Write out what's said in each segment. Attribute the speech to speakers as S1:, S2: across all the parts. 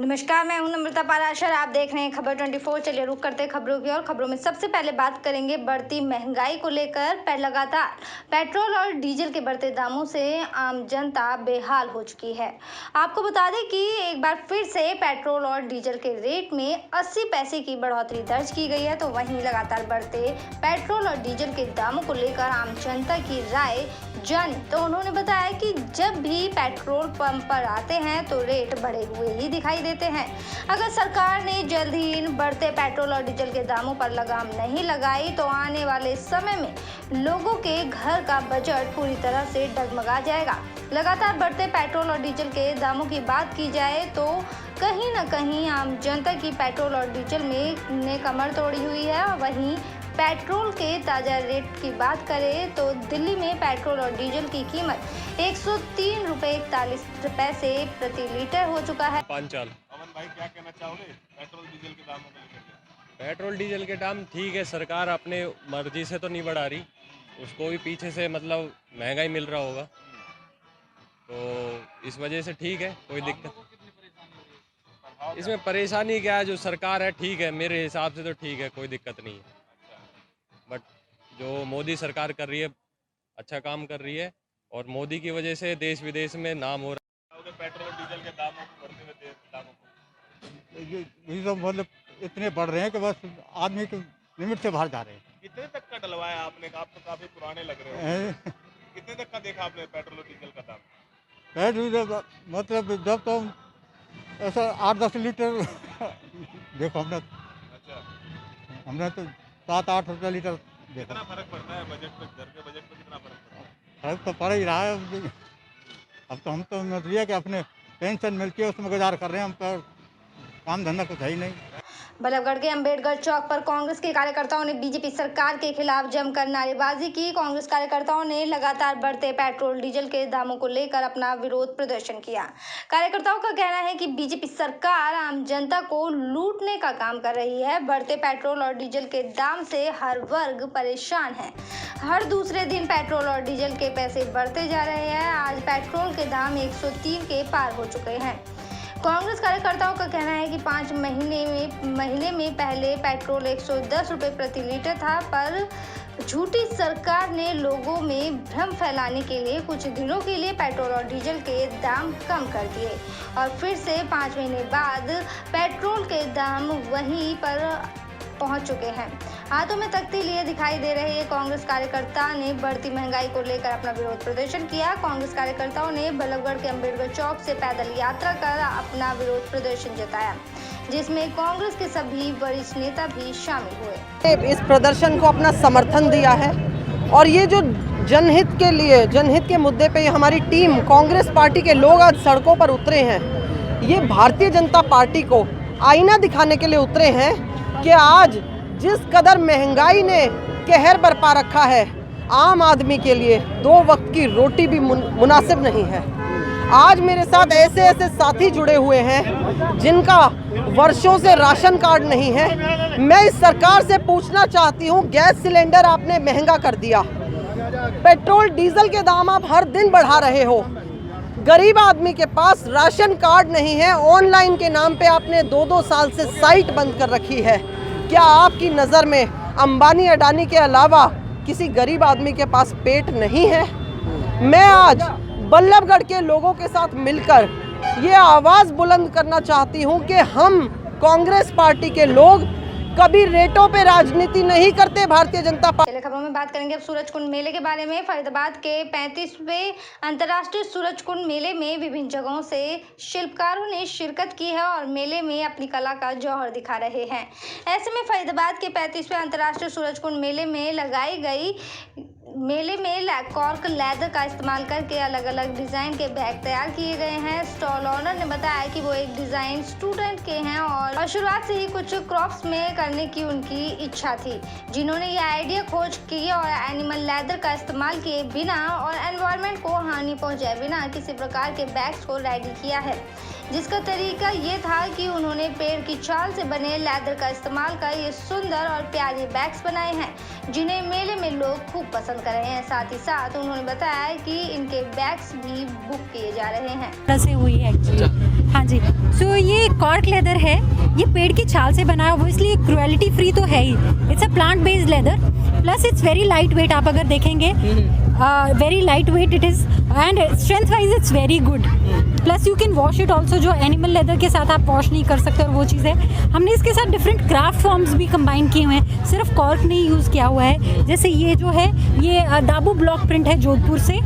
S1: नमस्कार, मैं हूं नम्रता पाराशर। आप देख रहे हैं खबर 24। चलिए रुक करते हैं खबरों की और खबरों में सबसे पहले बात करेंगे बढ़ती महंगाई को लेकर। लगातार पेट्रोल और डीजल के बढ़ते दामों से आम जनता बेहाल हो चुकी है। आपको बता दें कि एक बार फिर से पेट्रोल और डीजल के रेट में 80 पैसे की बढ़ोतरी दर्ज की गई है। तो वहीं लगातार बढ़ते पेट्रोल और डीजल के दामों को लेकर आम जनता की राय जानी तो उन्होंने बताया कि जब भी पेट्रोल पंप पर आते हैं तो रेट बढ़े हुए ही दिखाई देते हैं। अगर सरकार ने जल्द ही इन बढ़ते पेट्रोल और डीजल के दामों पर लगाम नहीं लगाई तो आने वाले समय में लोगों के घर का बजट पूरी तरह से डगमगा जाएगा। लगातार बढ़ते पेट्रोल और डीजल के दामों की बात की जाए तो कहीं न कहीं आम जनता की पेट्रोल और डीजल में कमर तोड़ी हुई है। वहीं पेट्रोल के ताज़ा रेट की बात करें तो दिल्ली में पेट्रोल और डीजल की कीमत 103 रुपये 41 पैसे प्रति लीटर हो चुका है।
S2: पांचाल
S3: अमन भाई, क्या कहना चाहोगे पेट्रोल डीजल के दामों को लेकर?
S2: पेट्रोल डीजल के दाम ठीक है, सरकार अपने मर्जी से तो नहीं बढ़ा रही, उसको भी पीछे से मतलब महंगाई मिल रहा होगा, तो इस वजह से ठीक है, कोई दिक्कत। इसमें परेशानी क्या है, जो सरकार है ठीक है, मेरे हिसाब से तो ठीक है, कोई दिक्कत नहीं है। बट जो मोदी सरकार कर रही है अच्छा काम कर रही है और मोदी की वजह से देश विदेश में नाम हो रहा
S3: है। पेट्रोल डीजल के दामों को बढ़ते हुए दामों को
S4: ये तो मतलब इतने बढ़ रहे हैं कि बस आदमी के लिमिट से बाहर जा रहे हैं।
S3: कितने तक का डलवाया आपने? आप तो काफी पुराने लग रहे हो। कितने तक का देखा आपने पेट्रोल और डीजल का दाम?
S4: पेट्रोल मतलब जब तो ऐसा 8-10 लीटर देखो हमने।
S3: अच्छा,
S4: हमने तो 7-8 रुपये लीटर देखा।
S3: कितना फर्क पड़ता है बजट पे? घर के बजट पे कितना फर्क पड़ता है?
S4: फर्क तो पड़ ही रहा है। अब तो हम तो नजरिया कि अपने पेंशन मिलती है उसमें गुजार कर रहे हैं, हम पर काम धंधा कुछ है ही नहीं।
S1: बल्लभगढ़ के अंबेडकर चौक पर कांग्रेस के कार्यकर्ताओं ने बीजेपी सरकार के खिलाफ जमकर नारेबाजी की। कांग्रेस कार्यकर्ताओं ने लगातार बढ़ते पेट्रोल डीजल के दामों को लेकर अपना विरोध प्रदर्शन किया। कार्यकर्ताओं का कहना है कि बीजेपी सरकार आम जनता को लूटने का काम कर रही है। बढ़ते पेट्रोल और डीजल के दाम से हर वर्ग परेशान है। हर दूसरे दिन पेट्रोल और डीजल के पैसे बढ़ते जा रहे हैं। आज पेट्रोल के दाम 103 के पार हो चुके हैं। कांग्रेस कार्यकर्ताओं का कहना है कि 5 महीने में पहले पेट्रोल 110 रुपये प्रति लीटर था, पर झूठी सरकार ने लोगों में भ्रम फैलाने के लिए कुछ दिनों के लिए पेट्रोल और डीजल के दाम कम कर दिए और फिर से 5 महीने बाद पेट्रोल के दाम वहीं पर पहुंच चुके हैं। हाथों में तख्ती लिए दिखाई दे रहे कांग्रेस कार्यकर्ता ने बढ़ती महंगाई को लेकर अपना विरोध प्रदर्शन किया। कांग्रेस कार्यकर्ताओं ने बल्लभगढ़ के अंबेडकर चौक से पैदल यात्रा कर अपना विरोध प्रदर्शन जताया, जिसमें कांग्रेस के सभी वरिष्ठ नेता भी शामिल हुए।
S5: इस प्रदर्शन को अपना समर्थन दिया है और ये जो जनहित के लिए, जनहित के मुद्दे पे हमारी टीम कांग्रेस पार्टी के लोग आज सड़कों पर उतरे हैं। ये भारतीय जनता पार्टी को आईना दिखाने के लिए उतरे हैं कि आज जिस कदर महंगाई ने कहर बरपा रखा है, आम आदमी के लिए 2 वक्त की रोटी भी मुनासिब नहीं है। आज मेरे साथ ऐसे साथी जुड़े हुए हैं जिनका वर्षों से राशन कार्ड नहीं है। मैं इस सरकार से पूछना चाहती हूँ, गैस सिलेंडर आपने महंगा कर दिया, पेट्रोल डीजल के दाम आप हर दिन बढ़ा रहे हो, गरीब आदमी के पास राशन कार्ड नहीं है, ऑनलाइन के नाम पे आपने 2-2 साल से साइट बंद कर रखी है। क्या आपकी नज़र में अंबानी अडानी के अलावा किसी गरीब आदमी के पास पेट नहीं है? मैं आज बल्लभगढ़ के लोगों के साथ मिलकर ये आवाज़ बुलंद करना चाहती हूँ कि हम कांग्रेस पार्टी के लोग कभी रेटों पे राजनीति नहीं करते। भारतीय जनता पार्टी।
S1: चलिए खबरों में बात करेंगे अब सूरजकुंड मेले के बारे में। फरीदाबाद के 35वें अंतर्राष्ट्रीय सूरजकुंड मेले में विभिन्न जगहों से शिल्पकारों ने शिरकत की है और मेले में अपनी कला का जौहर दिखा रहे हैं। ऐसे में फरीदाबाद के 35वें अंतर्राष्ट्रीय सूरजकुंड मेले में लगाई गई कॉर्क लेदर का इस्तेमाल करके अलग अलग डिज़ाइन के बैग तैयार किए गए हैं। स्टॉल ओनर ने बताया कि वो एक डिज़ाइन स्टूडेंट के हैं और शुरुआत से ही कुछ क्रॉप्स में करने की उनकी इच्छा थी, जिन्होंने ये आइडिया खोज की और एनिमल लेदर का इस्तेमाल किए बिना और एनवायरनमेंट को हानि पहुंचाए बिना किसी प्रकार के बैग्स को रेडी किया है, जिसका तरीका ये था कि उन्होंने पेड़ की छाल से बने लेदर का इस्तेमाल कर ये सुंदर और प्यारे बैग्स बनाए हैं, जिन्हें मेले में लोग खूब पसंद कर रहे हैं। साथ ही साथ उन्होंने बताया कि इनके बैग्स भी बुक किए जा रहे हैं।
S6: से हुई है एक्चुअली। हाँ जी, सो ये कॉर्क लेदर है, ये पेड़ की छाल से बना है, वो इसलिए क्रुएलिटी फ्री तो है ही। It's a plant based leather, plus it's very lightweight. आप अगर देखेंगे very lightweight it is, and strength wise it's very good. Plus you can wash it also, जो एनिमल लेदर के साथ आप वॉश नहीं कर सकते, और वो चीज़ है। हमने इसके साथ डिफरेंट क्राफ्ट फॉर्म्स भी कंबाइन किए हुए हैं, सिर्फ कॉर्क नहीं यूज़ किया हुआ है। जैसे ये जो है ये दाबू ब्लॉक प्रिंट है जोधपुर से,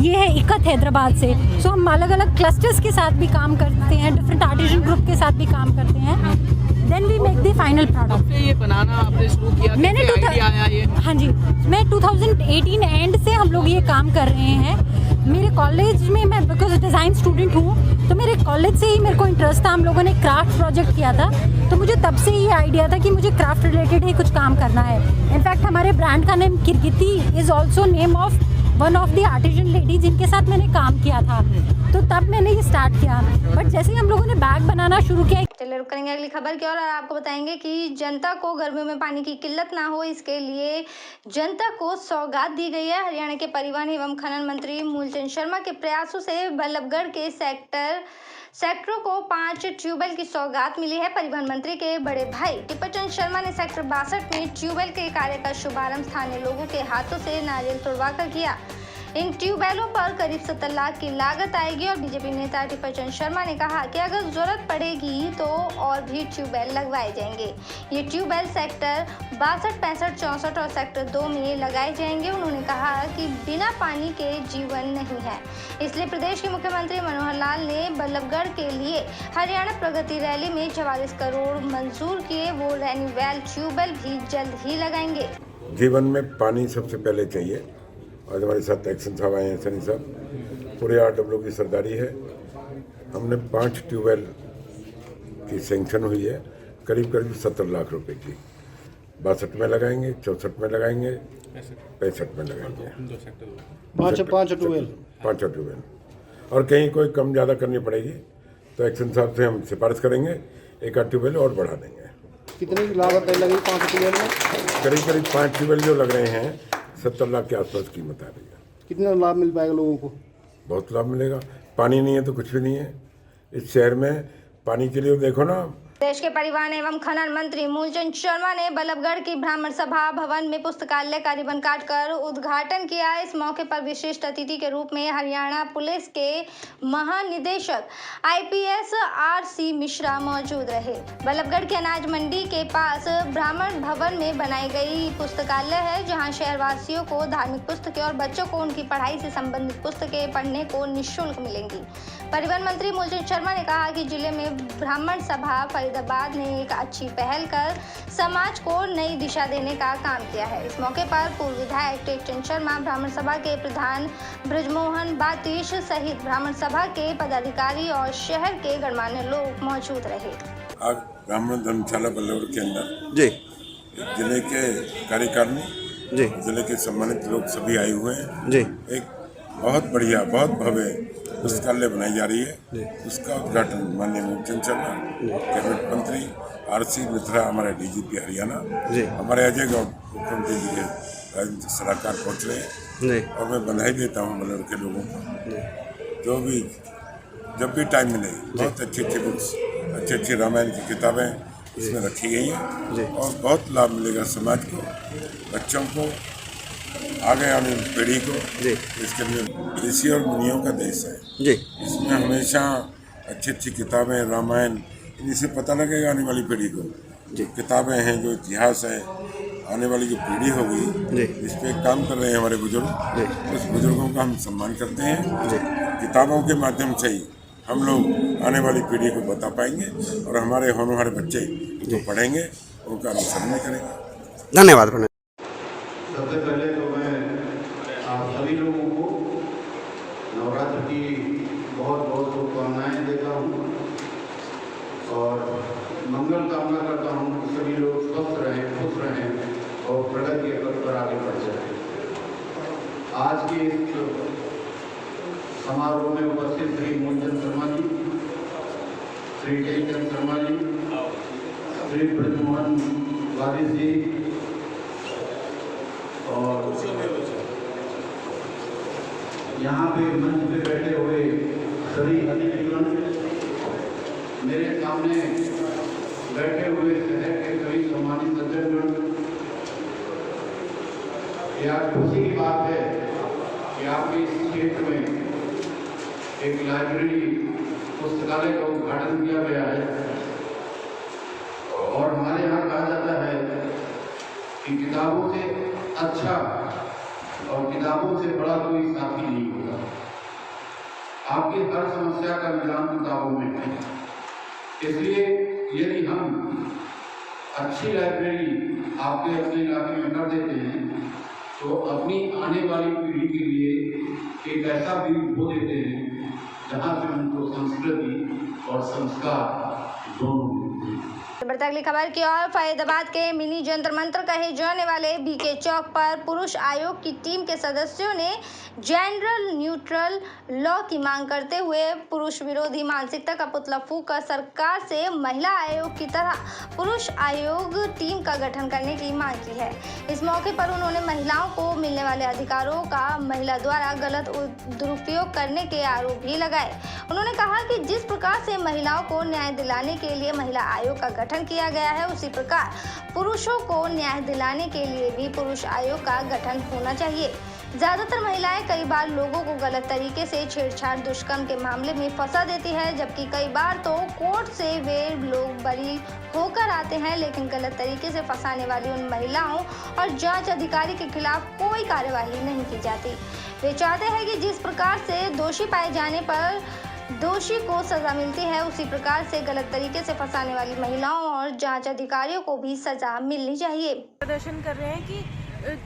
S6: ये है इकत हैदराबाद से। सो हम अलग अलग क्लस्टर्स के साथ भी काम करते हैं, डिफरेंट आर्टिजन ग्रुप के साथ भी काम करते हैं, then we make the final product.
S7: ये बनाना आपने शुरू किया,
S6: मैंने
S7: आया ये?
S6: हाँ जी, मैं 2018 एंड से हम लोग ये काम कर रहे हैं। मेरे कॉलेज में, मैं बिकॉज डिज़ाइन स्टूडेंट हूँ, तो मेरे कॉलेज से ही मेरे को इंटरेस्ट था। हम लोगों ने क्राफ्ट प्रोजेक्ट किया था, तो मुझे तब से ये आइडिया था कि मुझे क्राफ्ट रिलेटेड ही कुछ काम करना है। इनफैक्ट हमारे ब्रांड का name Kirgiti is also name of one of the artisan lady जिनके साथ मैंने काम किया था, तो तब मैंने ये स्टार्ट किया। बट जैसे ही हम लोगों ने बैग बनाना शुरू किया।
S1: चलिए रुक करेंगे अगली खबर की और आपको बताएंगे कि जनता को गर्मियों में पानी की किल्लत ना हो, इसके लिए जनता को सौगात दी गई है। हरियाणा के परिवहन एवं खनन मंत्री मूलचंद शर्मा के प्रयासों से बल्लभगढ़ के सेक्टरों को 5 ट्यूबवेल की सौगात मिली है। परिवहन मंत्री के बड़े भाई टिप्परचंद शर्मा ने सेक्टर 62 में ट्यूबवेल के कार्य का शुभारंभ स्थानीय लोगों के हाथों से नारियल तोड़वाकर किया। इन ट्यूबवेलों पर करीब 70 लाख की लागत आएगी और बीजेपी नेता टिप्परचंद शर्मा ने कहा कि अगर जरूरत पड़ेगी तो और भी ट्यूबवेल लगवाए जाएंगे। ये ट्यूबवेल सेक्टर 62, 65, 64 और सेक्टर 2 में लगाए जाएंगे। उन्होंने कहा कि बिना पानी के जीवन नहीं है, इसलिए प्रदेश के मुख्यमंत्री मनोहर लाल ने बल्लभगढ़ के लिए हरियाणा प्रगति रैली में 44 करोड़ मंजूर किए। वो रेन्यूवेल ट्यूबवेल भी जल्द ही लगाएंगे।
S8: जीवन में पानी सबसे पहले चाहिए। आज हमारे साथ एक्शन साहब आए हैं, सनी साहब, पूरे RW की सरदारी है। हमने 5 ट्यूबवेल की सेंक्शन हुई है, करीब 70 लाख रुपए की। 62 में लगाएंगे, 64 में लगाएंगे, 65 में लगाएंगे।
S9: 5
S8: ट्यूबवेल, और कहीं कोई कम ज़्यादा करनी पड़ेगी तो एक्शन साहब से हम सिफारिश करेंगे, एक आध ट्यूबवेल और बढ़ा देंगे।
S9: कितनी लागत लगेगी 5 ट्यूबवेल में?
S8: करीब 5 ट्यूबवेल जो लग रहे हैं 70 लाख के आसपास कीमत आ रही है।
S9: कितना लाभ मिल पाएगा लोगों को?
S8: बहुत लाभ मिलेगा। पानी नहीं है तो कुछ भी नहीं है इस शहर में। पानी के लिए देखो ना।
S1: देश के परिवहन एवं खनन मंत्री मूलचंद शर्मा ने बल्लभगढ़ की ब्राह्मण सभा भवन में पुस्तकालय का रिबन काटकर उद्घाटन किया। इस मौके पर विशिष्ट अतिथि के रूप में हरियाणा पुलिस के महानिदेशक IPS RC मिश्रा मौजूद रहे। बल्लभगढ़ के अनाज मंडी के पास ब्राह्मण भवन में बनाई गई पुस्तकालय है, जहां शहरवासियों को धार्मिक पुस्तकें और बच्चों को उनकी पढ़ाई से संबंधित पुस्तकें पढ़ने को निःशुल्क मिलेंगी। परिवहन मंत्री मूलचंद शर्मा ने कहा कि जिले में ब्राह्मण सभा फरीदाबाद ने एक अच्छी पहल कर समाज को नई दिशा देने का काम किया है। इस मौके पर पूर्व विधायक टेकचंद शर्मा, ब्राह्मण सभा के प्रधान ब्रजमोहन बातीश सहित ब्राह्मण सभा के पदाधिकारी और शहर के गणमान्य लोग मौजूद रहे।
S8: आज ब्राह्मण धर्मशाला बल्लभगढ़ के अंदर
S10: जी
S8: जिले के कार्यकारिणी,
S10: जी
S8: जिले के सम्मानित लोग सभी आए हुए हैं।
S10: जी
S8: एक बहुत बढ़िया, बहुत भव्य पुस्तकालय बनाई जा रही है। उसका उद्घाटन माननीय मूलचंद शर्मा, कैबिनेट मंत्री RC मिश्रा, हमारे DGP हरियाणा, हमारे अजय गौड़ मुख्यमंत्री जी के राजनीतिक सलाहकार पहुँच रहे हैं। और मैं बधाई देता हूँ बल्लभगढ़ के लोगों को, जो भी जब भी टाइम मिले बहुत अच्छी बुक्स, अच्छी रामायण की किताबें इसमें रखी गई हैं और बहुत लाभ मिलेगा समाज को, बच्चों को, आगे आने वाली पीढ़ी को। इसके लिए ऋषि और मुनियों का देश है
S10: जी।
S8: इसमें हमेशा अच्छी किताबें, रामायण, इनसे पता लगेगा आने वाली पीढ़ी को। जो किताबें हैं, जो इतिहास है, आने वाली जो पीढ़ी होगी, इस पे काम कर रहे हैं हमारे बुजुर्ग। उस बुजुर्गों का हम सम्मान करते हैं। किताबों के माध्यम से ही हम लोग आने वाली पीढ़ी को बता पाएंगे और हमारे होने वाले बच्चे जो पढ़ेंगे उनका अनुसरण करेंगे।
S10: धन्यवाद।
S9: सबसे पहले तो मैं आप सभी लोगों को नवरात्र की बहुत बहुत शुभकामनाएं देता हूँ और मंगल कामना करता हूँ कि सभी लोग स्वस्थ रहें, खुश रहें और प्रगति के पथ पर आगे बढ़ जाएं। आज के इस समारोह में उपस्थित श्री मूलचंद शर्मा जी, श्री टेकचंद शर्मा जी, श्री ब्रजमोहन वारिस जी और यहाँ पे मंच पे बैठे हुए सभी अतिथिगण, मेरे सामने बैठे हुए शहर के सभी सम्मानित सज्जनगण, यह खुशी की बात है कि आपके इस क्षेत्र में एक लाइब्रेरी पुस्तकालय का उद्घाटन किया गया है। और हमारे यहाँ कहा जाता है कि किताबों से अच्छा और किताबों से बड़ा कोई साथी नहीं होता। आपकी हर समस्या का निदान किताबों में है, इसलिए यदि हम अच्छी लाइब्रेरी आपके अपने इलाके में कर देते हैं तो अपनी आने वाली पीढ़ी के लिए एक ऐसा बीज बो देते हैं जहाँ से उनको संस्कृति और संस्कार दोनों मिलते हैं।
S1: बढ़ते अगली खबर की ओर, फरीदाबाद के मिनी जंतर मंत्र कहे जाने वाले बीके चौक पर पुरुष आयोग की टीम के सदस्यों ने जेंडर न्यूट्रल लॉ की मांग करते हुए पुरुष विरोधी मानसिकता का पुतला फूंककर सरकार से महिला आयोग की तरह पुरुष आयोग टीम का गठन करने की मांग की है। इस मौके पर उन्होंने महिलाओं को मिलने वाले अधिकारों का महिला द्वारा गलत दुरुपयोग करने के आरोप भी लगाए। उन्होंने कहा कि जिस प्रकार से महिलाओं को न्याय दिलाने के लिए महिला आयोग का गठन किया गया है, उसी प्रकार पुरुषों को न्याय दिलाने के लिए भी पुरुष आयोग का गठन होना चाहिए। ज्यादातर महिलाएं कई बार लोगों को गलत तरीके से छेड़छाड़ दुष्कर्म के मामले में फंसा देती है, जबकि कई बार तो कोर्ट से वे लोग बरी होकर आते हैं, लेकिन गलत तरीके से फंसाने वाली उन महिलाओं और जांच अधिकारी के खिलाफ कोई कार्यवाही नहीं की जाती। वे चाहते हैं कि जिस प्रकार से दोषी पाए जाने पर दोषी को सजा मिलती है, उसी प्रकार से गलत तरीके से फंसाने वाली महिलाओं और जांच अधिकारियों को भी सजा मिलनी चाहिए।
S10: प्रदर्शन कर रहे हैं कि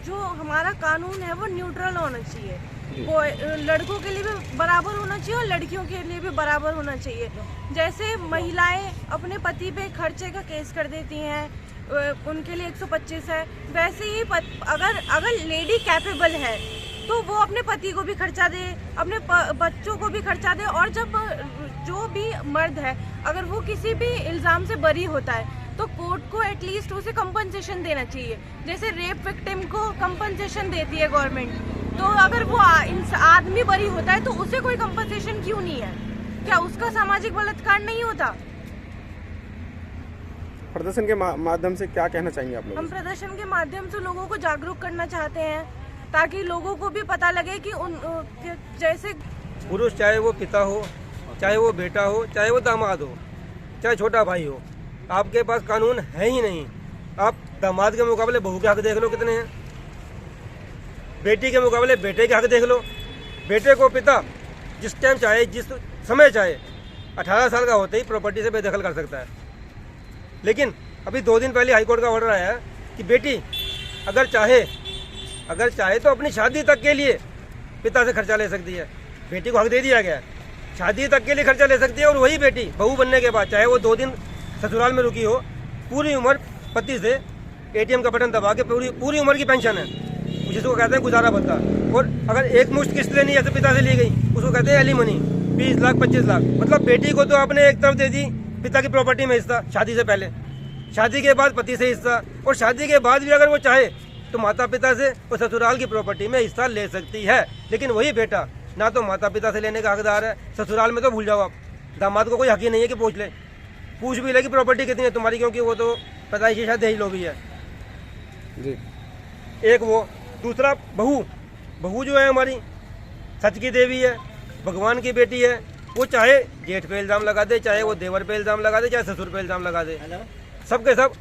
S10: जो हमारा कानून है वो न्यूट्रल होना चाहिए, वो लड़कों के लिए भी बराबर होना चाहिए और लड़कियों के लिए भी बराबर होना चाहिए। जैसे महिलाएं अपने पति पे खर्चे का केस कर देती हैं, उनके लिए 125 है, वैसे ही अगर लेडी कैपेबल है तो वो अपने पति को भी खर्चा दे, अपने बच्चों को भी खर्चा दे। और जब जो भी मर्द है अगर वो किसी भी इल्ज़ाम से बरी होता है तो कोर्ट को एटलीस्ट उसे कंपनसेशन देना चाहिए। जैसे रेप विक्टिम को कंपनसेशन देती है गवर्नमेंट, तो अगर वो आदमी बरी होता है तो उसे कोई कंपनसेशन क्यों नहीं है? क्या उसका सामाजिक बलात्कार नहीं होता?
S11: प्रदर्शन के माध्यम से क्या कहना चाहेंगे आप लोग?
S10: हम प्रदर्शन के माध्यम से लोगों को जागरूक करना चाहते हैं ताकि लोगों को भी पता लगे कि जैसे
S12: पुरुष चाहे वो पिता हो, चाहे वो बेटा हो, चाहे वो दामाद हो, चाहे छोटा भाई हो, आपके पास कानून है ही नहीं। आप दामाद के मुकाबले बहू के हक देख लो कितने हैं, बेटी के मुकाबले बेटे के हक देख लो। बेटे को पिता जिस टाइम चाहे, जिस समय चाहे, 18 साल का होते ही प्रॉपर्टी से बेदखल कर सकता है। लेकिन अभी 2 दिन पहले हाईकोर्ट का ऑर्डर आया है कि बेटी अगर चाहे तो अपनी शादी तक के लिए पिता से खर्चा ले सकती है। बेटी को हक दे दिया गया है, शादी तक के लिए खर्चा ले सकती है। और वही बेटी बहू बनने के बाद चाहे वो 2 दिन ससुराल में रुकी हो, पूरी उम्र पति से ATM का बटन दबा के पूरी उम्र की पेंशन है, जिसको कहते हैं गुजारा भत्ता। और अगर एक मुश्त किस्त लेनी है तो पिता से ली गई, उसको कहते हैं एलिमनी, 20 लाख 25 लाख। मतलब बेटी को तो आपने एक तरफ दे दी पिता की प्रॉपर्टी में हिस्सा शादी से पहले, शादी के बाद पति से हिस्सा, और शादी के बाद भी अगर वो चाहे तो माता पिता से और ससुराल की प्रॉपर्टी में हिस्सा ले सकती है। लेकिन वही बेटा ना तो माता पिता से लेने का हकदार है, ससुराल में तो भूल जाओ आप, दामाद को कोई हक ही नहीं है कि पूछ भी ले कि प्रॉपर्टी कितनी है तुम्हारी, क्योंकि वो तो पैदाइशी शायद दहेज लोभी है जी। एक वो, दूसरा बहू जो है हमारी सच की देवी है, भगवान की बेटी है। वो चाहे जेठ पे इल्ज़ाम लगा दे, चाहे वो देवर पे इल्ज़ाम लगा दे, चाहे ससुर पे इल्ज़ाम लगा दे, सबके सब।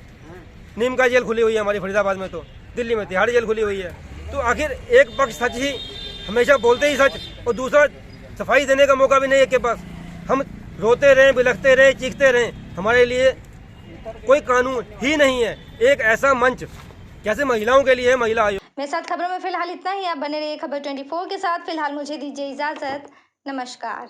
S12: नीम का जेल खुली हुई है हमारी फरीदाबाद में, तो दिल्ली में तिहाड़ जेल खुली हुई है। तो आखिर एक पक्ष सच ही हमेशा बोलते ही सच, और दूसरा सफाई देने का मौका भी नहीं है के पास। हम रोते रहें, बिलखते रहें, चीखते रहें, हमारे लिए कोई कानून ही नहीं है। एक ऐसा मंच जैसे महिलाओं के लिए है महिला आयोग।
S1: मेरे साथ खबरों में फिलहाल इतना ही। आप बने रहिए खबर 24 के साथ। फिलहाल मुझे दीजिए इजाजत। नमस्कार।